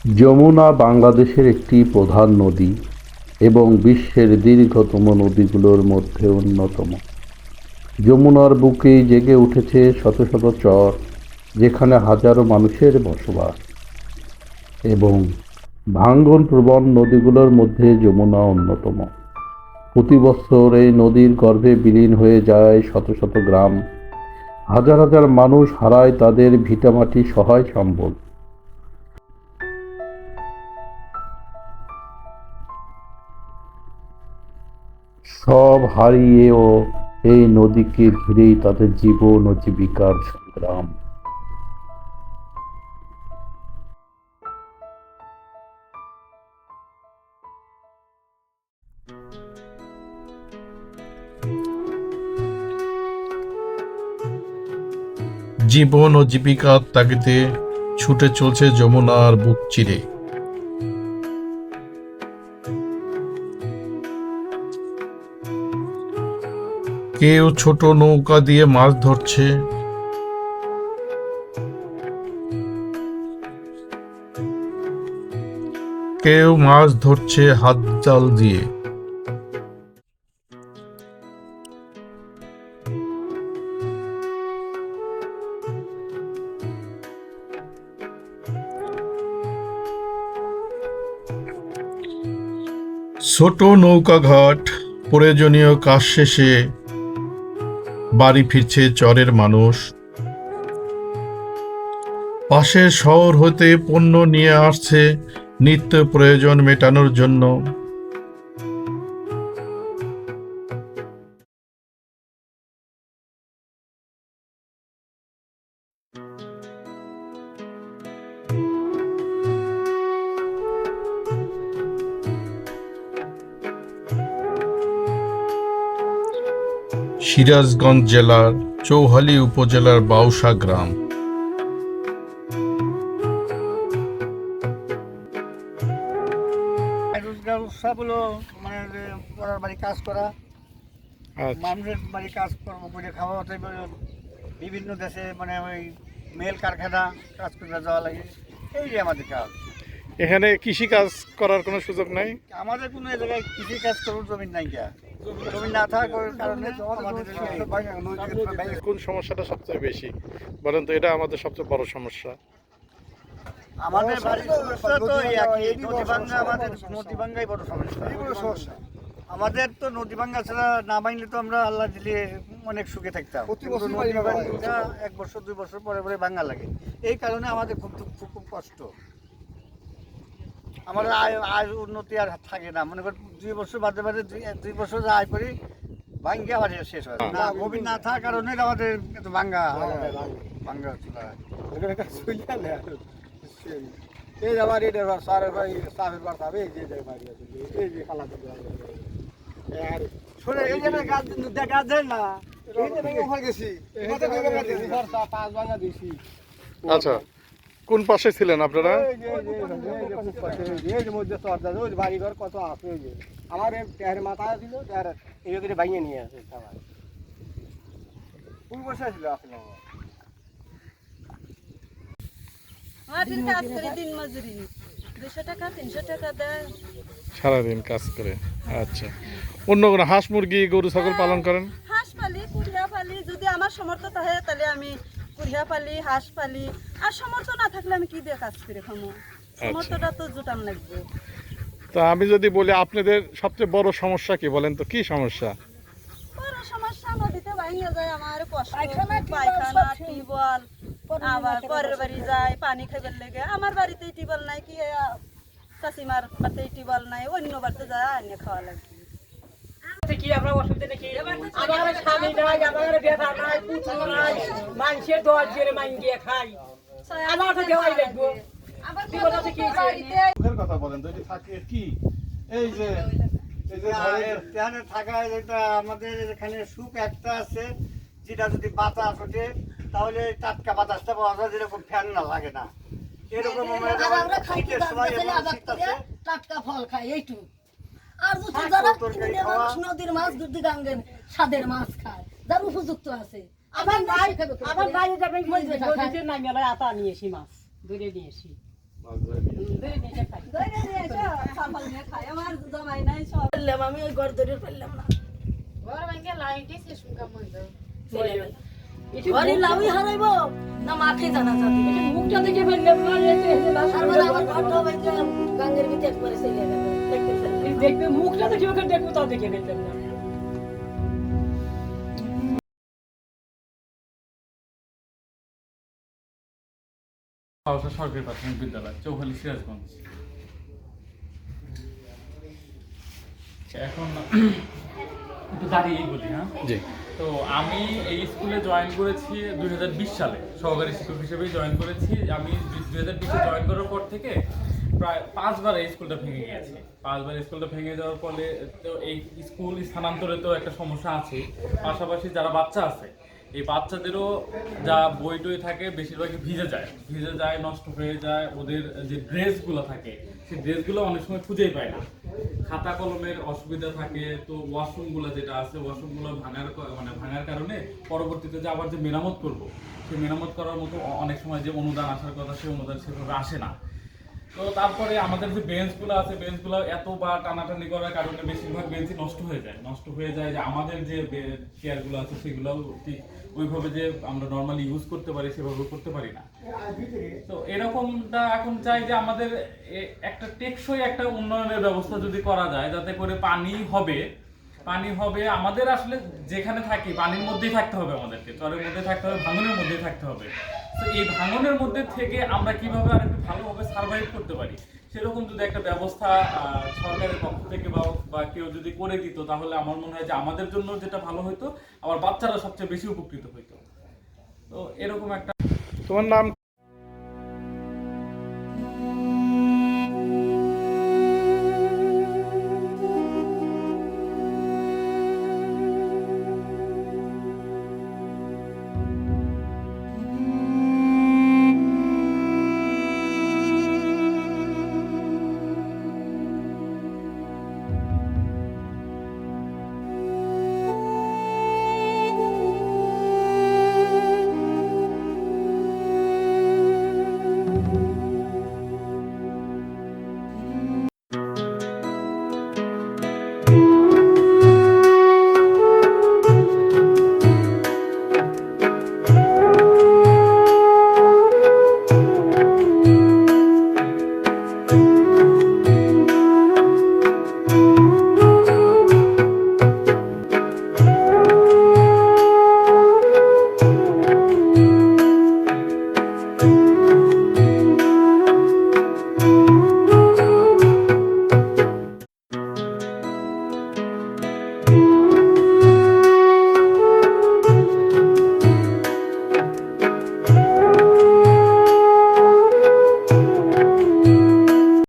যমুনা বাংলাদেশের একটি প্রধান নদী এবং বিশ্বের দীর্ঘতম নদীগুলোর মধ্যে অন্যতম। যমুনার বুকে জেগে উঠেছে শত শত চর, যেখানে হাজারো মানুষের বসবাস। এবং ভাঙ্গনপ্রবণ নদীগুলোর মধ্যে যমুনা অন্যতম। প্রতি বছর এই নদীর গর্ভে বিলীন হয়ে যায় শত শত গ্রাম। হাজার হাজার মানুষ হারায় তাদের ভিটামাটি, সহায় সম্বল। সব হারিয়েও এই নদীকে ঘিরেই তাদের জীবন ও জীবিকার সংগ্রাম। জীবন ও জীবিকার তাগিদে ছুটে চলছে যমুনার বুক চিরে। কেউ ছোট নৌকা দিয়ে মাছ ধরছে, কেউ মাছ ধরছে হাত জাল দিয়ে। ছোট নৌকা ঘাট, প্রয়োজনীয় কাজ শেষে বাড়ি ফিরছে চরের মানুষ। পাশের শহর হতে পণ্য নিয়ে আসছে নিত্য প্রয়োজন মেটানোর জন্য। সিরাজগঞ্জ জেলার চৌহালি উপজেলার বাউসা গ্রাম। রোজগার উৎসব হলো মানে যে পড়ার বাড়ি কাজ করা, মানুষের বাড়ি কাজ কর্ম করে খাওয়া হতে বিভিন্ন দেশে মানে ওই মেল কারখানা কাজ করে যাওয়া লাগে, এই যে আমাদের কাজ। এখানে কৃষি কাজ করার কোনো সুযোগ নাই? আমাদের কোনো এই জায়গায় কৃষি কাজ করার জমি নাই, জমি না থাকার কারণে কোন সমস্যাটা সবচেয়ে বেশি বলেন তো? এটা আমাদের সবচেয়ে বড় সমস্যা। আমাদের বাড়ির সমস্যা তো একই, নদী ভাঙ্গা, আমাদের নদী ভাঙ্গাই বড় সমস্যা। আমাদের তো নদী ভাঙ্গা ছাড়া না ভাঙলে তো আমরা আল্লাহ দিলে অনেক সুখে থাকতাম। নদী ভাঙ্গা 1 বছর 2 বছর পরে পরে ভাঙ্গা লাগে, এই কারণে আমাদের খুব খুব কষ্ট। আমাদের আয় উন্নতি আর থাকে না, মনে কর 2 বছর বাদে বাদে 2 বছর আয় করি ভাঙ্গা আবার শেষ হয় না। গভীর না থাকার কারণে আমাদের ভাঙ্গা ভাঙ্গা এই আমার এটা সারের ভাই সাফের বাড়তে হবে, এই যে বাড়ি আছে, এই যে কালা আর শোনে এই যে গাছ দেখা যায় না, এই যে ভেঙে উপর গেছি, এটা ভেঙে গেছি, বর্ষা 5 ভাঙা দিছি। আচ্ছা, কোন পাশে ছিলেন আপনারা? এই যে মধ্যে চর্দা, ওই বাড়ি ঘর কত আছে, ওই যে আমার টেয়ারের মাথায় ছিল, টেয়ার এই করে ভাঙিয়ে নিয়ে আসে সবাই। কোন বসে ছিল আসলে মাটির কাজ করে দিন মজুরি 200 টাকা 300 টাকা দেয় সারাদিন কাজ করে। আচ্ছা, অন্য কোনো হাঁস মুরগি গরু ছাগল পালন করেন? হাঁস পালি, কুড়িয়া পালি, যদি আমার সামর্থ্য থাকে তাহলে আমি কুড়িয়া পালি, হাঁস পালি। আর সামর্থ্য না থাকলে আমি কি দিয়ে কাজ করে খামো? সামর্থ্যটা তো জোটান লাগবে। তা আমি যদি বলি আপনাদের সবচেয়ে বড় সমস্যা কি বলেন তো? কি সমস্যা? বড় সমস্যা নদীতে ভাঙিয়ে যায় আমার কষ্ট, পায়খানা, টিউবওয়েল, আবার পরের বাড়ি যায় পানি খাইবার লেগে। আমার বাড়িতে টিউবওয়েল নাই, কি কাসিমার বাড়িতে টিউবওয়েল নাই, অন্য বাড়িতে যায় আনিয়ে খাওয়া লাগে। কথা বলেন তো, থাকে কি এই যে থাকায় যেটা আমাদের এখানে সুখ একটা আছে, যেটা যদি বাতাস ওঠে তাহলে টাটকা বাতাসটা পাওয়া যায়, যেরকম ফ্যান না লাগে না এরকম। শীতের সময় টাটকা ফল খাই এইটুকু। আর নদীর মাছ দুধি গাঙ্গের স্বাদের মাছ খায়, যার উপযুক্ত আছে। আমার বাইরে যাবেন আতা নিয়েছি, মাছ ধরে নিয়েছি। ধরে নিয়ে এসো, সাফল নিয়ে খাই। আমার জমাই নাই সব। পারলাম আমি ওই ঘর ধরে পারলাম না ঘরে লাউই হারাইবো না মাকে জানা যাবে মুখটা দেখে ফেললাম তারপরে আমার ঘরটা বাইতে গাঙ্গের ভিতরে করে চলে গেল দেখবে মুখটা দেখে ওকে দেখবো তা দেখে ফেললাম না পাউসা সরকারি প্রাথমিক বিদ্যালয় চৌখালী সিরাজগঞ্জ। এখন একটু দাঁড়িয়েই বলি, হ্যাঁ। জি। তো আমি এই স্কুলে জয়েন করেছি 2020 সালে, সহকারী শিক্ষক হিসেবেই জয়েন করেছি। আমি 2020-এ জয়েন করার পর থেকে প্রায় 5 বার এই স্কুলটা ভেঙে গেছে। 5 বার স্কুলটা ভেঙে যাওয়ার ফলে তো এই স্কুল স্থানান্তরে তো একটা সমস্যা আছে, পাশাপাশি যারা বাচ্চা আছে এই বাচ্চাদেরও যা বই টই থাকে বেশিরভাগই ভিজে যায়, নষ্ট হয়ে যায়। ওদের যে ড্রেসগুলো থাকে সেই ড্রেসগুলো অনেক সময় খুঁজেই পায় না, খাতা কলমের অসুবিধা থাকে। তো ওয়াশরুমগুলো যেটা আছে ওয়াশরুমগুলো ভাঙার কারণে পরবর্তীতে যে আবার যে মেরামত করব সেই মেরামত করার মতো অনেক সময় যে অনুদান আসার কথা সেই অনুদান সেভাবে আসে না। তো তারপরে আমাদের যে বেঞ্চগুলো আছে বেঞ্চগুলো এত বা টানাটানি করার কারণে বেশিরভাগ বেঞ্চই নষ্ট হয়ে যায় যে আমাদের যে চেয়ারগুলো আছে সেগুলো ঠিক ওইভাবে যে আমরা নর্মালি ইউজ করতে পারি সেভাবে করতে পারি না। তো এরকমটা এখন চাই যে আমাদের একটা টেকসই একটা উন্নয়নের ব্যবস্থা যদি করা যায়, যাতে করে পানি হবে আমাদের আসলে যেখানে থাকি পানির মধ্যেই থাকতে হবে, আমাদেরকে চরের মধ্যে থাকতে হবে, ভাঙনের মধ্যেই থাকতে হবে। তো এই ভাঙনের মধ্যে থেকে আমরা কিভাবে আর একটু ভালোভাবে সার্ভাইভ করতে পারি সেরকম যদি একটা ব্যবস্থা সরকারের পক্ষ থেকে বা কেউ যদি করে দিত তাহলে আমার মনে হয় যে আমাদের জন্য যেটা ভালো হতো, আবার বাচ্চারা সবচেয়ে বেশি উপকৃত হইতো। তো এরকম একটা। তোমার নাম?